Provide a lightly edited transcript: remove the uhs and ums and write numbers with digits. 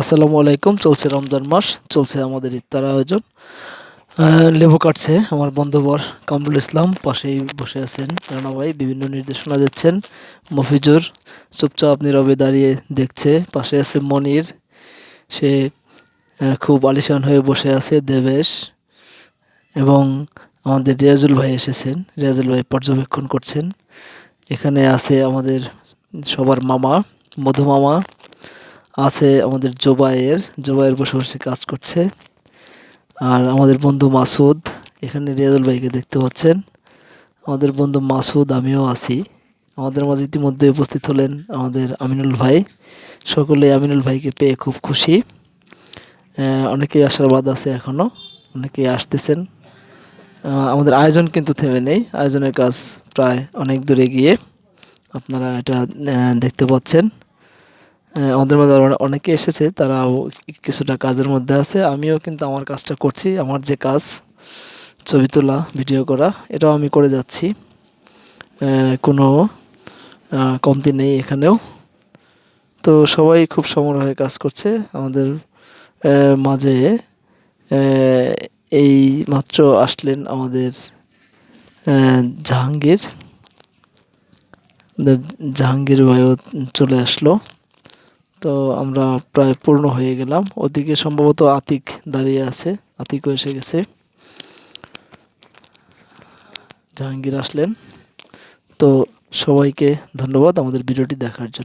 আসসালামু আলাইকুম। চলছে রমজান মাস, চলছে আমাদের ইফতার আয়োজন। লেবু কাটছে আমার বন্ধুবর কামরুল ইসলাম, পাশেই বসে আছেন রানা ভাই, বিভিন্ন নির্দেশনা দিচ্ছেন। মফিজুর চুপচাপ নীরবে দাঁড়িয়ে দেখছে। পাশে আছে মনির, সে খুব আলিশান হয়ে বসে আছে। দেবেশ এবং আমাদের রিয়াজুল ভাই এসেছেন, রিয়াজুল ভাই পর্যবেক্ষণ করছেন। এখানে আছে আমাদের সবার মামা মধু মামা, আছে আমাদের জোবায়ের বসে বসে কাজ করছে। আর আমাদের বন্ধু মাসুদ, এখানে রিয়াজুল ভাইকে দেখতে পাচ্ছেন। আমাদের বন্ধু মাসুদ, আমিও আছি। আমাদের মাঝে ইতিমধ্যে উপস্থিত হলেন আমাদের আমিনুল ভাই। সকলে আমিনুল ভাইকে পেয়ে খুব খুশি। অনেকেই আসার বাদ আছে এখনও, অনেকেই আসতেছেন। আমাদের আয়োজন কিন্তু থেমে নেই, আয়োজনের কাজ প্রায় অনেক দূরে গিয়ে আপনারা এটা দেখতে পাচ্ছেন। আমাদের মধ্যে অনেকে এসেছে, তারাও কিছুটা কাজের মধ্যে আছে। আমিও কিন্তু আমার কাজটা করছি, আমার যে কাজ ছবি তোলা, ভিডিও করা, এটাও আমি করে যাচ্ছি। কোনো কমতি নেই এখানেও। তো সবাই খুব সমন্বয়ে কাজ করছে আমাদের মাঝে। এই মাত্র আসলেন আমাদের জাহাঙ্গীর, জাহাঙ্গীর ভাইও চলে আসলো। তো আমরা প্রায় পূর্ণ হয়ে গেলাম। ওদিকে সম্ভবত আতিক দাঁড়িয়ে আছে, আতিকও এসে গেছে। জাহাঙ্গীর আসলেন। তো সবাইকে ধন্যবাদ আমাদের ভিডিওটি দেখার জন্য।